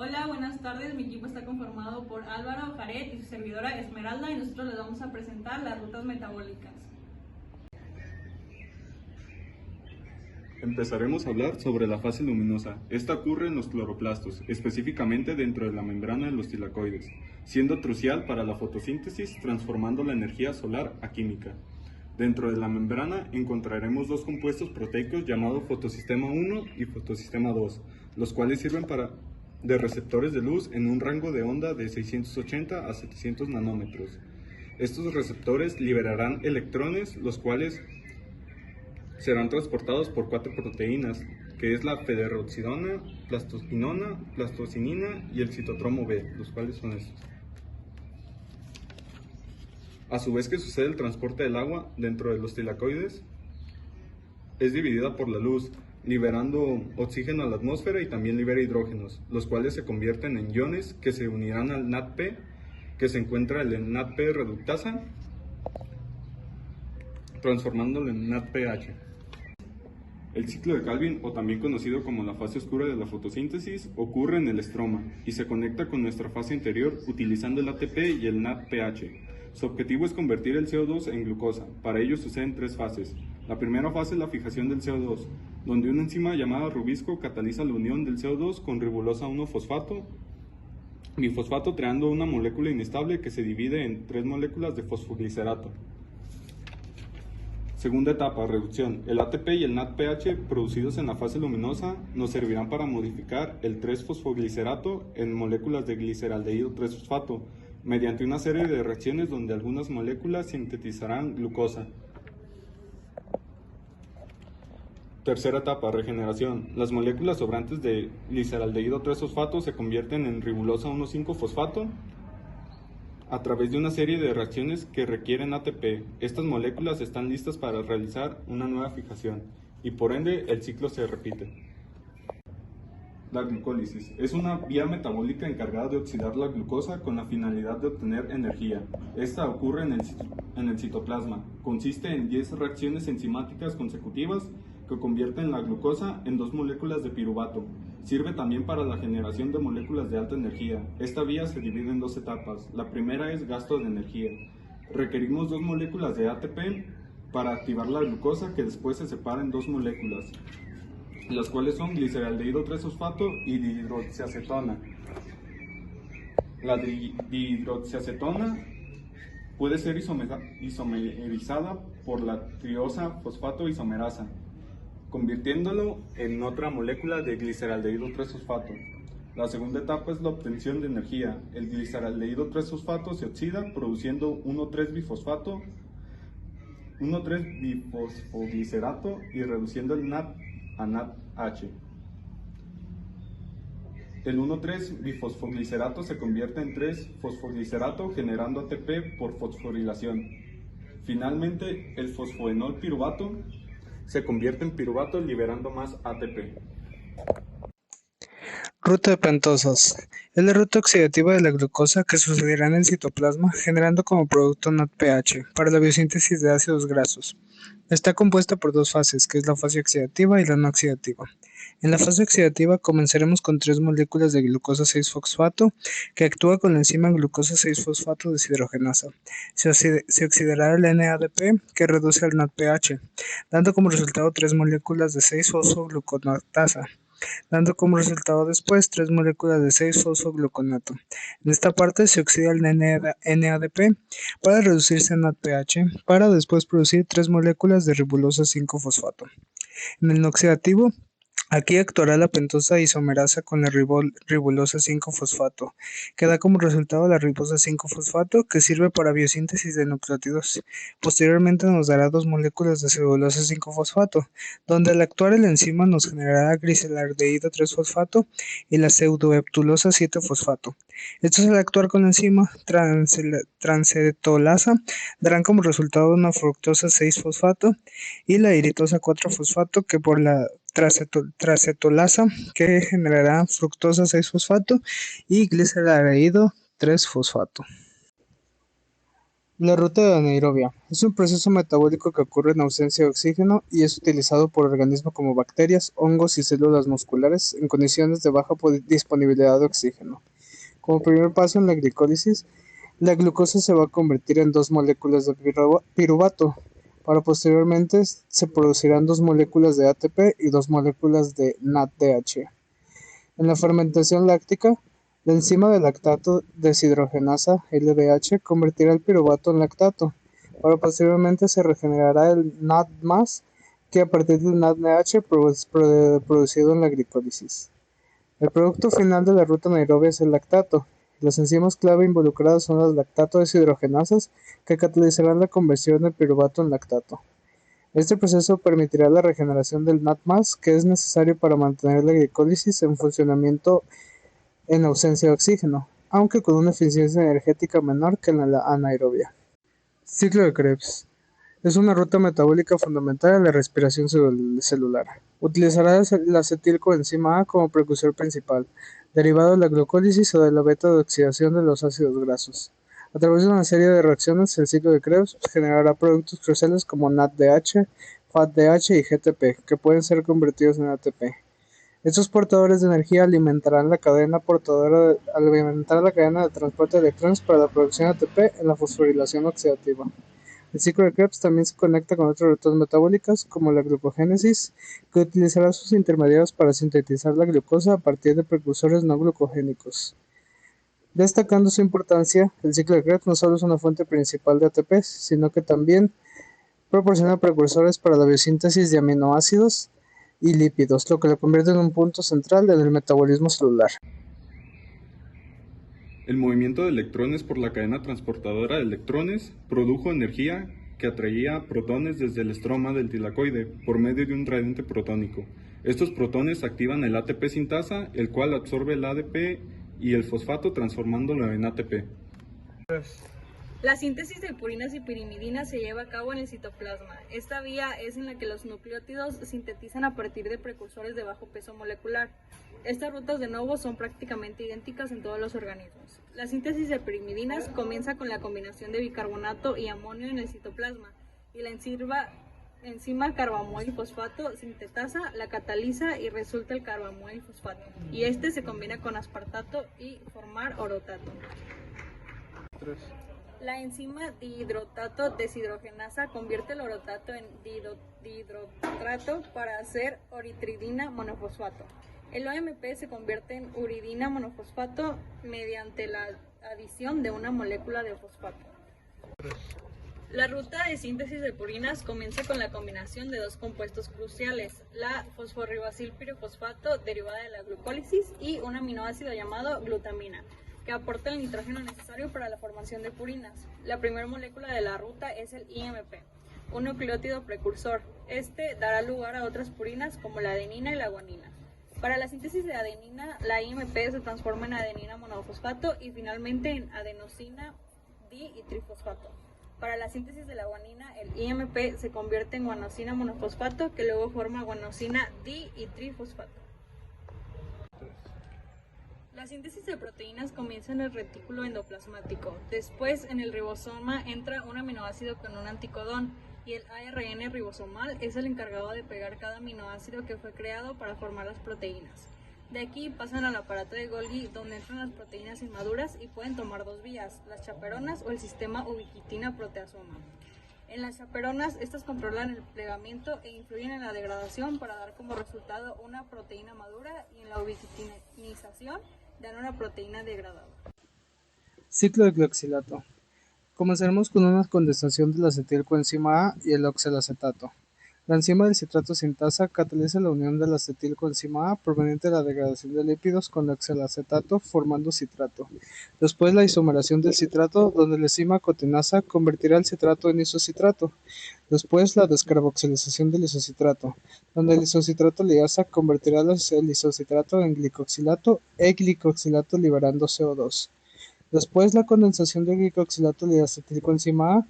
Hola, buenas tardes. Mi equipo está conformado por Álvaro, Jared y su servidora Esmeralda, y nosotros les vamos a presentar las rutas metabólicas. Empezaremos a hablar sobre la fase luminosa. Esta ocurre en los cloroplastos, específicamente dentro de la membrana de los tilacoides, siendo crucial para la fotosíntesis, transformando la energía solar a química. Dentro de la membrana encontraremos dos compuestos proteicos llamados fotosistema 1 y fotosistema 2, los cuales sirven de receptores de luz en un rango de onda de 680 a 700 nanómetros. Estos receptores liberarán electrones, los cuales serán transportados por cuatro proteínas, que es la ferroxidona, plastoquinona, plastocinina y el citocromo B, los cuales son estos. A su vez que sucede el transporte del agua dentro de los tilacoides, es dividida por la luz, liberando oxígeno a la atmósfera y también libera hidrógenos, los cuales se convierten en iones que se unirán al NADP, que se encuentra en NADP reductasa, transformándolo en NADPH. El ciclo de Calvin, o también conocido como la fase oscura de la fotosíntesis, ocurre en el estroma y se conecta con nuestra fase interior utilizando el ATP y el NADPH. Su objetivo es convertir el CO2 en glucosa. Para ello suceden tres fases. La primera fase es la fijación del CO2, donde una enzima llamada rubisco cataliza la unión del CO2 con ribolosa 1-fosfato, bifosfato, creando una molécula inestable que se divide en tres moléculas de fosfoglicerato. Segunda etapa, reducción. El ATP y el NADPH producidos en la fase luminosa nos servirán para modificar el 3-fosfoglicerato en moléculas de gliceraldehído 3-fosfato mediante una serie de reacciones donde algunas moléculas sintetizarán glucosa. Tercera etapa, regeneración. Las moléculas sobrantes de gliceraldehído 3-fosfato se convierten en ribolosa 1,5-fosfato a través de una serie de reacciones que requieren ATP. Estas moléculas están listas para realizar una nueva fijación y por ende el ciclo se repite. La glucólisis es una vía metabólica encargada de oxidar la glucosa con la finalidad de obtener energía. Esta ocurre en el citoplasma. Consiste en 10 reacciones enzimáticas consecutivas que convierten la glucosa en dos moléculas de piruvato. Sirve también para la generación de moléculas de alta energía. Esta vía se divide en dos etapas. La primera es gasto de energía. Requerimos dos moléculas de ATP para activar la glucosa, que después se separa en dos moléculas, las cuales son gliceraldehído 3-fosfato y dihidroxiacetona. La dihidroxiacetona puede ser isomerizada por la triosa fosfato isomerasa, convirtiéndolo en otra molécula de gliceraldehído 3-fosfato. La segunda etapa es la obtención de energía. El gliceraldehído 3-fosfato se oxida produciendo 1,3-bifosfato, 1,3-bifosfoglicerato y reduciendo el NAD a NADH. El 1,3-bifosfoglicerato se convierte en 3-fosfoglicerato generando ATP por fosforilación. Finalmente, el fosfoenol piruvato se convierte en piruvato liberando más ATP. Ruta de pentosas. Es la ruta oxidativa de la glucosa que sucederá en el citoplasma, generando como producto NADPH para la biosíntesis de ácidos grasos. Está compuesta por dos fases, que es la fase oxidativa y la no oxidativa. En la fase oxidativa comenzaremos con tres moléculas de glucosa 6-fosfato que actúa con la enzima glucosa 6-fosfato deshidrogenasa. Se oxidará el NADP que reduce el NADPH, dando como resultado tres moléculas de 6-fosfogluconatasa, dando como resultado después tres moléculas de 6-fosfogluconato. En esta parte se oxida el NADP para reducirse a NADPH, para después producir tres moléculas de ribolosa 5-fosfato. En el no oxidativo, aquí actuará la pentosa isomerasa con la ribolosa 5-fosfato, que da como resultado la ribosa 5-fosfato, que sirve para biosíntesis de nucleótidos. Posteriormente nos dará dos moléculas de celulosa 5-fosfato, donde al actuar el enzima nos generará gliceraldehído 3-fosfato y la pseudoheptulosa 7-fosfato. Estos al actuar con la enzima transcetolasa darán como resultado una fructosa 6-fosfato y la iritosa 4-fosfato, que por la tracetolasa que generará fructosa 6-fosfato y gliceraldehído 3-fosfato. La ruta de anaerobia es un proceso metabólico que ocurre en ausencia de oxígeno y es utilizado por organismos como bacterias, hongos y células musculares en condiciones de baja disponibilidad de oxígeno. Como primer paso en la glicólisis, la glucosa se va a convertir en dos moléculas de piruvato, para posteriormente se producirán dos moléculas de ATP y dos moléculas de NADPH. En la fermentación láctica, la enzima de lactato deshidrogenasa (LDH) convertirá el piruvato en lactato, para posteriormente se regenerará el NAD+, que a partir del NADPH producido en la glicólisis. El producto final de la ruta anaerobia es el lactato. Las enzimas clave involucradas son las lactato deshidrogenasas, que catalizarán la conversión del piruvato en lactato. Este proceso permitirá la regeneración del NAD+, que es necesario para mantener la glicólisis en funcionamiento en ausencia de oxígeno, aunque con una eficiencia energética menor que en la anaerobia. Ciclo de Krebs. Es una ruta metabólica fundamental en la respiración celular. Utilizará la acetilcoenzima A como precursor principal, derivado de la glucólisis o de la beta-oxidación de los ácidos grasos. A través de una serie de reacciones, el ciclo de Krebs generará productos cruciales como NADPH, FADPH y GTP, que pueden ser convertidos en ATP. Estos portadores de energía alimentarán la cadena de transporte de electrones para la producción de ATP en la fosforilación oxidativa. El ciclo de Krebs también se conecta con otras rutas metabólicas, como la glucogénesis, que utilizará sus intermediarios para sintetizar la glucosa a partir de precursores no glucogénicos. Destacando su importancia, el ciclo de Krebs no solo es una fuente principal de ATP, sino que también proporciona precursores para la biosíntesis de aminoácidos y lípidos, lo que lo convierte en un punto central en el metabolismo celular. El movimiento de electrones por la cadena transportadora de electrones produjo energía que atraía protones desde el estroma del tilacoide por medio de un gradiente protónico. Estos protones activan el ATP sintasa, el cual absorbe el ADP y el fosfato transformándolo en ATP. La síntesis de purinas y pirimidinas se lleva a cabo en el citoplasma. Esta vía es en la que los nucleótidos sintetizan a partir de precursores de bajo peso molecular. Estas rutas de nuevo son prácticamente idénticas en todos los organismos. La síntesis de pirimidinas comienza con la combinación de bicarbonato y amonio en el citoplasma y la enzima carbamoil-fosfato sintetasa, la cataliza y resulta el carbamoil-fosfato. Y este se combina con aspartato y formar orotato. La enzima dihidrotato deshidrogenasa convierte el orotato en dihidrotrato para hacer oritridina monofosfato. El OMP se convierte en uridina monofosfato mediante la adición de una molécula de fosfato. La ruta de síntesis de purinas comienza con la combinación de dos compuestos cruciales, la fosforribosilpirofosfato derivada de la glucólisis y un aminoácido llamado glutamina, que aporta el nitrógeno necesario para la formación de purinas. La primera molécula de la ruta es el IMP, un nucleótido precursor. Este dará lugar a otras purinas como la adenina y la guanina. Para la síntesis de adenina, la IMP se transforma en adenina monofosfato y finalmente en adenosina di y trifosfato. Para la síntesis de la guanina, el IMP se convierte en guanosina monofosfato, que luego forma guanosina di y trifosfato. La síntesis de proteínas comienza en el retículo endoplasmático. Después, en el ribosoma entra un aminoácido con un anticodón y el ARN ribosomal es el encargado de pegar cada aminoácido que fue creado para formar las proteínas. De aquí pasan al aparato de Golgi, donde entran las proteínas inmaduras y pueden tomar dos vías, las chaperonas o el sistema ubiquitina-proteasoma. En las chaperonas, estas controlan el plegamiento e influyen en la degradación para dar como resultado una proteína madura, y en la ubiquitinización dan una proteína degradada. Ciclo de glioxilato. Comenzaremos con una condensación de la acetilcoenzima A y el oxalacetato. La enzima del citrato sintasa cataliza la unión de la acetilcoenzima A proveniente de la degradación de lípidos con el oxalacetato formando citrato. Después la isomeración del citrato, donde la enzima cotinasa convertirá el citrato en isocitrato. Después la descarboxilización del isocitrato, donde el isocitrato liasa convertirá el isocitrato en glicoxilato e glicoxilato liberando CO2. Después la condensación del glicoxilato de acetilcoenzima A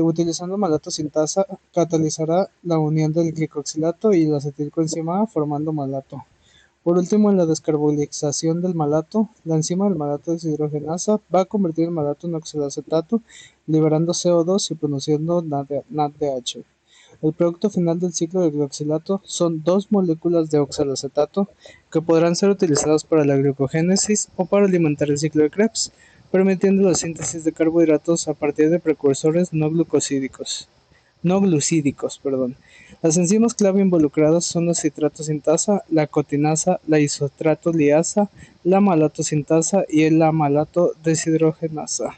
utilizando malato sintasa catalizará la unión del glicoxilato y la acetilcoenzima A formando malato. Por último, en la descarbonilación del malato, la enzima del malato deshidrogenasa va a convertir el malato en oxaloacetato, liberando CO2 y produciendo NADH. El producto final del ciclo de glioxilato son dos moléculas de oxaloacetato que podrán ser utilizadas para la glucogénesis o para alimentar el ciclo de Krebs, permitiendo la síntesis de carbohidratos a partir de precursores no glucídicos. Las enzimas clave involucradas son la citrato sintasa, la cotinasa, la isotrato liasa, la malato sintasa y la malato deshidrogenasa.